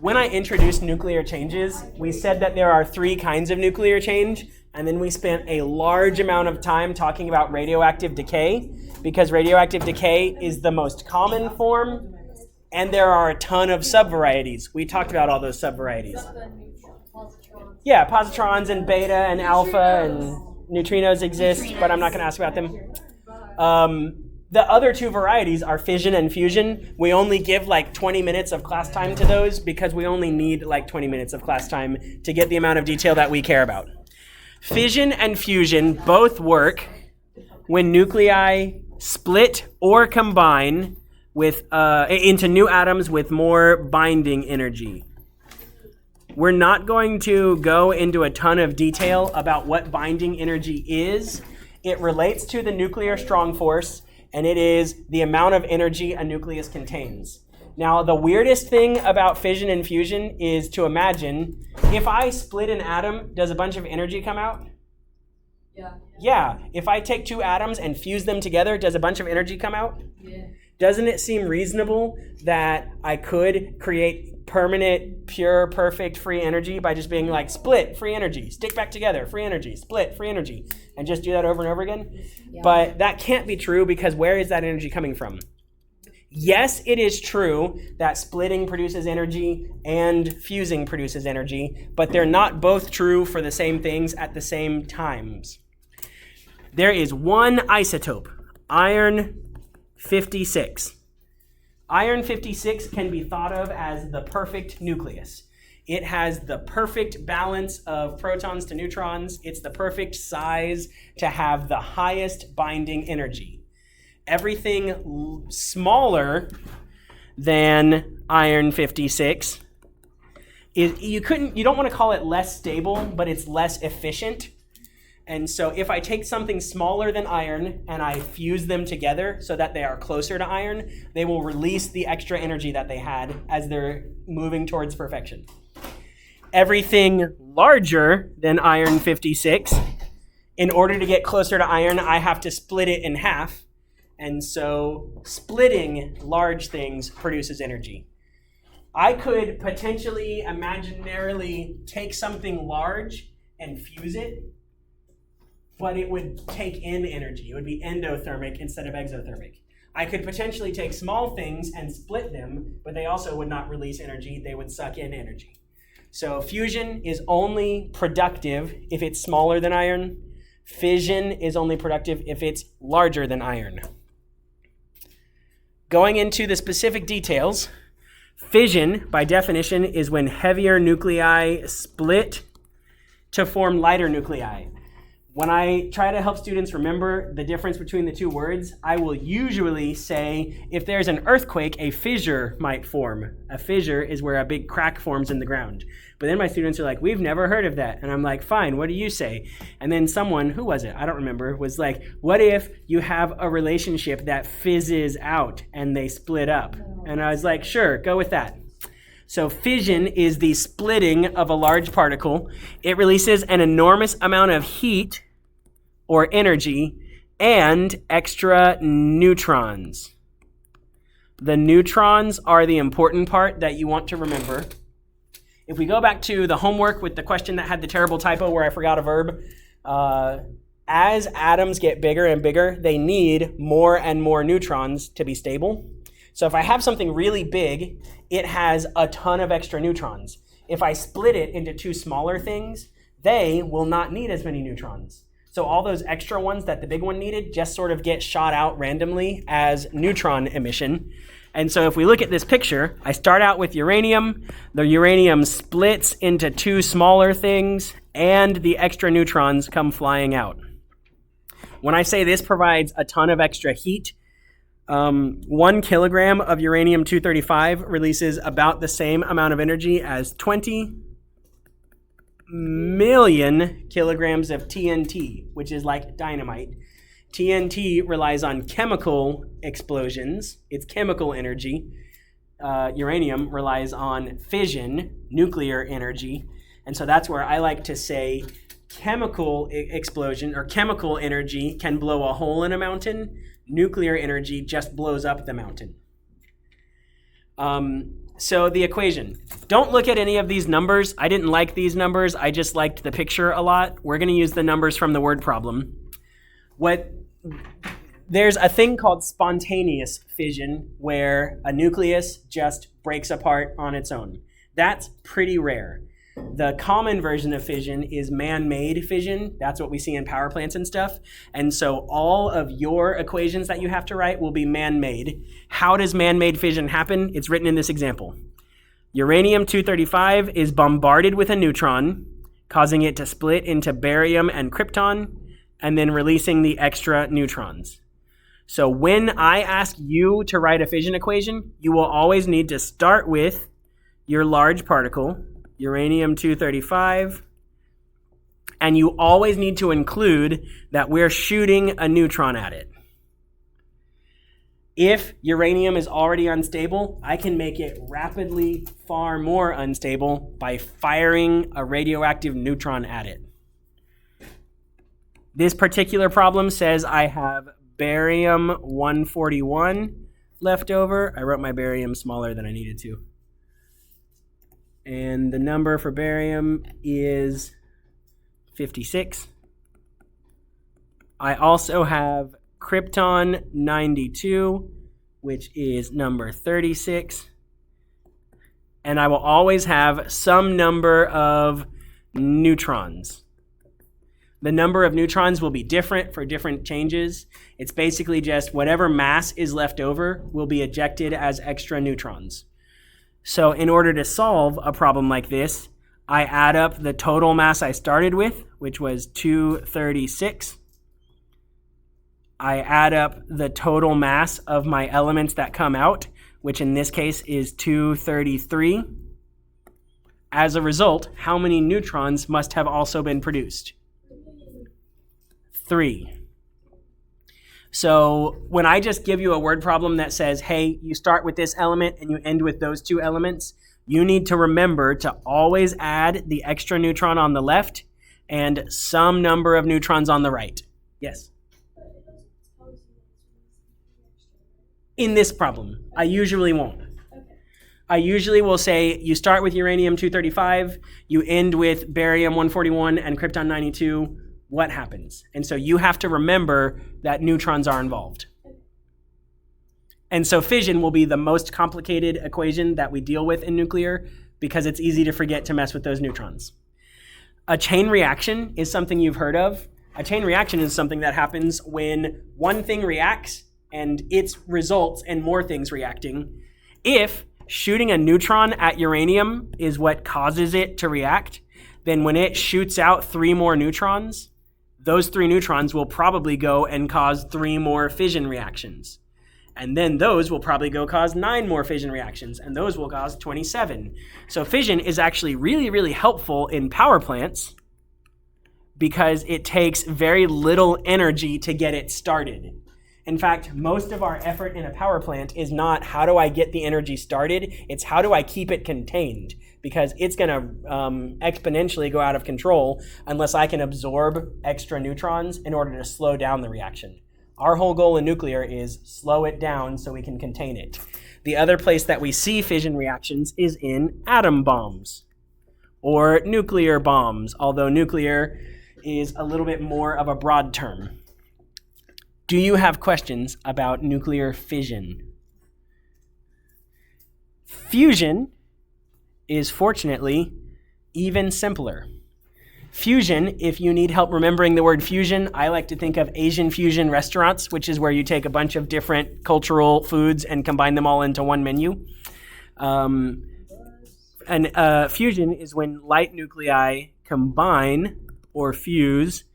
When I introduced nuclear changes, we said that there are 3 kinds of nuclear change, and then we spent a large amount of time talking about radioactive decay, because radioactive decay is the most common form, and there are a ton of subvarieties. We talked about all those subvarieties. Yeah, positrons and beta and alpha and neutrinos exist, but I'm not going to ask about them. The other 2 varieties are fission and fusion. We only give like 20 minutes of class time to those because we only need like 20 minutes of class time to get the amount of detail that we care about. Fission and fusion both work when nuclei split or combine with into new atoms with more binding energy. We're not going to go into a ton of detail about what binding energy is. It relates to the nuclear strong force, and it is the amount of energy a nucleus contains. Now, the weirdest thing about fission and fusion is to imagine, if I split an atom, does a bunch of energy come out? Yeah. If I take 2 atoms and fuse them together, does a bunch of energy come out? Yeah. Doesn't it seem reasonable that I could create permanent, pure, perfect, free energy by just being like, split, free energy, stick back together, free energy, split, free energy, and just do that over and over again? Yeah. But that can't be true, because where is that energy coming from? Yes, it is true that splitting produces energy and fusing produces energy, but they're not both true for the same things at the same times. There is one isotope, iron 56. Iron 56 can be thought of as the perfect nucleus. It has the perfect balance of protons to neutrons. It's the perfect size to have the highest binding energy. Everything smaller than iron 56 is, you don't want to call it less stable, but it's less efficient. And so if I take something smaller than iron and I fuse them together so that they are closer to iron, they will release the extra energy that they had as they're moving towards perfection. Everything larger than iron 56, in order to get closer to iron, I have to split it in half. And so splitting large things produces energy. I could potentially, imaginarily take something large and fuse it, but it would take in energy. It would be endothermic instead of exothermic. I could potentially take small things and split them, but they also would not release energy. They would suck in energy. So fusion is only productive if it's smaller than iron. Fission is only productive if it's larger than iron. Going into the specific details, fission, by definition, is when heavier nuclei split to form lighter nuclei. When I try to help students remember the difference between the 2 words, I will usually say, if there's an earthquake, a fissure might form. A fissure is where a big crack forms in the ground. But then my students are like, we've never heard of that. And I'm like, fine, what do you say? And then someone, who was it? I don't remember, was like, what if you have a relationship that fizzes out and they split up? And I was like, sure, go with that. So fission is the splitting of a large particle. It releases an enormous amount of heat or energy and extra neutrons. The neutrons are the important part that you want to remember. If we go back to the homework with the question that had the terrible typo where I forgot a verb, as atoms get bigger and bigger, they need more and more neutrons to be stable. So if I have something really big, it has a ton of extra neutrons. If I split it into 2 smaller things, they will not need as many neutrons. So all those extra ones that the big one needed just sort of get shot out randomly as neutron emission. And so if we look at this picture, I start out with uranium. The uranium splits into 2 smaller things, and the extra neutrons come flying out. When I say this provides a ton of extra heat, 1 kilogram of uranium-235 releases about the same amount of energy as 20 million kilograms of TNT, which is like dynamite. TNT relies on chemical explosions. It's chemical energy. Uranium relies on fission, nuclear energy. And so that's where I like to say chemical explosion or chemical energy can blow a hole in a mountain. Nuclear energy just blows up the mountain. So the equation. Don't look at any of these numbers. I didn't like these numbers. I just liked the picture a lot. We're going to use the numbers from the word problem. There's a thing called spontaneous fission where a nucleus just breaks apart on its own. That's pretty rare. The common version of fission is man-made fission. That's what we see in power plants and stuff. And so all of your equations that you have to write will be man-made. How does man-made fission happen? It's written in this example. Uranium-235 is bombarded with a neutron, causing it to split into barium and krypton, and then releasing the extra neutrons. So when I ask you to write a fission equation, you will always need to start with your large particle, uranium-235, and you always need to include that we're shooting a neutron at it. If uranium is already unstable, I can make it rapidly far more unstable by firing a radioactive neutron at it. This particular problem says I have barium-141 left over. I wrote my barium smaller than I needed to. And the number for barium is 56. I also have krypton-92, which is number 36. And I will always have some number of neutrons. The number of neutrons will be different for different changes. It's basically just whatever mass is left over will be ejected as extra neutrons. So in order to solve a problem like this, I add up the total mass I started with, which was 236. I add up the total mass of my elements that come out, which in this case is 233. As a result, how many neutrons must have also been produced? 3. So when I just give you a word problem that says, hey, you start with this element and you end with those two elements, you need to remember to always add the extra neutron on the left and some number of neutrons on the right. Yes? In this problem, I usually won't. I usually will say you start with uranium-235, you end with barium-141 and krypton-92. What happens? And so you have to remember that neutrons are involved. And so fission will be the most complicated equation that we deal with in nuclear because it's easy to forget to mess with those neutrons. A chain reaction is something you've heard of. A chain reaction is something that happens when one thing reacts and its results and more things reacting. If shooting a neutron at uranium is what causes it to react, then when it shoots out 3 more neutrons, those 3 neutrons will probably go and cause 3 more fission reactions. And then those will probably go cause 9 more fission reactions, and those will cause 27. So fission is actually really, really helpful in power plants because it takes very little energy to get it started. In fact, most of our effort in a power plant is not how do I get the energy started, it's how do I keep it contained, because it's going to exponentially go out of control unless I can absorb extra neutrons in order to slow down the reaction. Our whole goal in nuclear is slow it down so we can contain it. The other place that we see fission reactions is in atom bombs or nuclear bombs, although nuclear is a little bit more of a broad term. Do you have questions about nuclear fission? Fusion is fortunately even simpler. Fusion, if you need help remembering the word fusion, I like to think of Asian fusion restaurants, which is where you take a bunch of different cultural foods and combine them all into one menu. Fusion is when light nuclei combine or fuse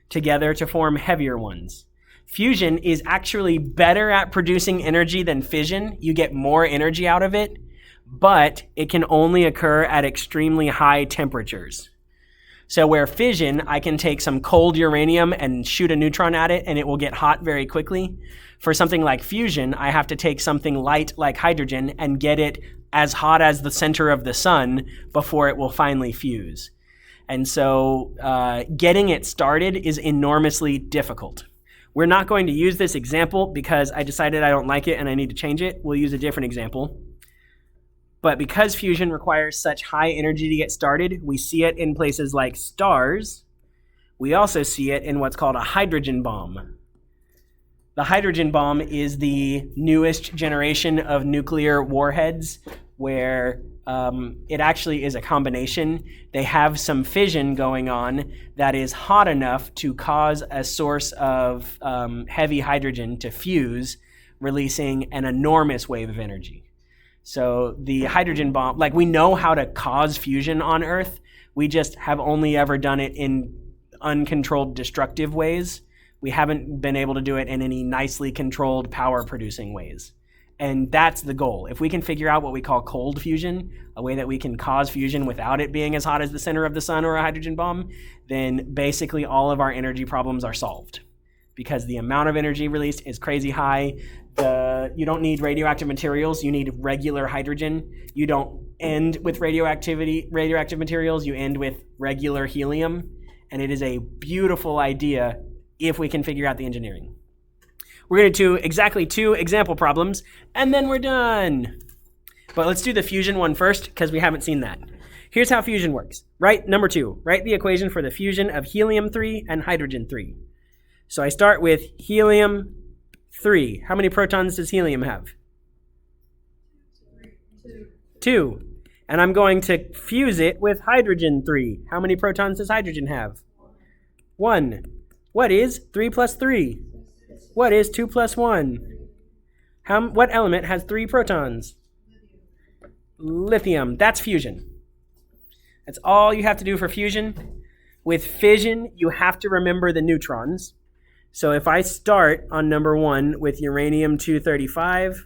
together to form heavier ones. Fusion is actually better at producing energy than fission. You get more energy out of it, but it can only occur at extremely high temperatures. So where fission, I can take some cold uranium and shoot a neutron at it and it will get hot very quickly. For something like fusion, I have to take something light like hydrogen and get it as hot as the center of the sun before it will finally fuse. And so getting it started is enormously difficult. We're not going to use this example because I decided I don't like it and I need to change it. We'll use a different example. But because fusion requires such high energy to get started, we see it in places like stars. We also see it in what's called a hydrogen bomb. The hydrogen bomb is the newest generation of nuclear warheads where it actually is a combination. They have some fission going on that is hot enough to cause a source of heavy hydrogen to fuse, releasing an enormous wave of energy. So the hydrogen bomb, like we know how to cause fusion on Earth, we just have only ever done it in uncontrolled destructive ways. We haven't been able to do it in any nicely controlled power producing ways. And that's the goal. If we can figure out what we call cold fusion, a way that we can cause fusion without it being as hot as the center of the sun or a hydrogen bomb, then basically all of our energy problems are solved. Because the amount of energy released is crazy high. You don't need radioactive materials, you need regular hydrogen. You don't end with radioactive materials, you end with regular helium. And it is a beautiful idea if we can figure out the engineering. We're going to do exactly 2 example problems, and then we're done. But let's do the fusion one first, because we haven't seen that. Here's how fusion works. Write number 2. Write the equation for the fusion of helium-3 and hydrogen-3. So I start with helium-3. How many protons does helium have? 2. And I'm going to fuse it with hydrogen-3. How many protons does hydrogen have? 1. What is 3 plus 3? What is 2 plus 1? What element has 3 protons? Lithium. That's fusion. That's all you have to do for fusion. With fission, you have to remember the neutrons. So if I start on number 1 with uranium-235,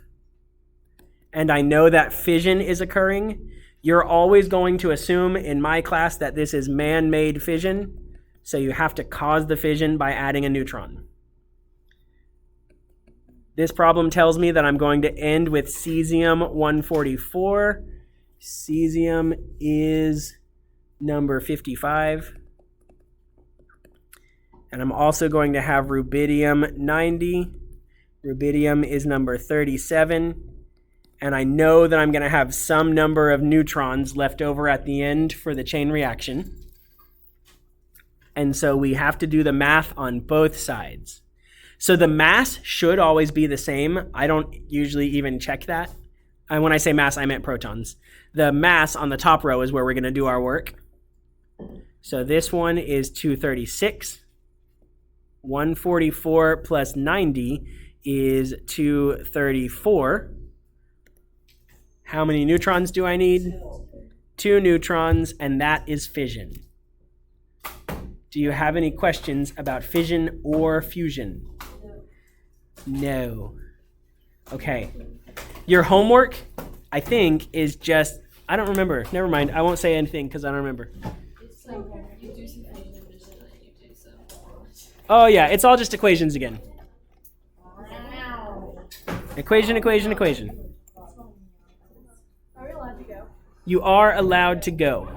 and I know that fission is occurring, you're always going to assume in my class that this is man-made fission, so you have to cause the fission by adding a neutron. This problem tells me that I'm going to end with cesium-144. Cesium is number 55. And I'm also going to have rubidium-90. Rubidium is number 37. And I know that I'm going to have some number of neutrons left over at the end for the chain reaction. And so we have to do the math on both sides. So the mass should always be the same. I don't usually even check that. And when I say mass, I meant protons. The mass on the top row is where we're going to do our work. So this one is 236. 144 plus 90 is 234. How many neutrons do I need? 2 neutrons, and that is fission. Do you have any questions about fission or fusion? No. Okay. Your homework, I think, is just, I don't remember. Never mind. I won't say anything because I don't remember. It's like you do some fission and fission and you do some. Oh, yeah. It's all just equations again. Equation, equation, equation. Are we allowed to go? You are allowed to go.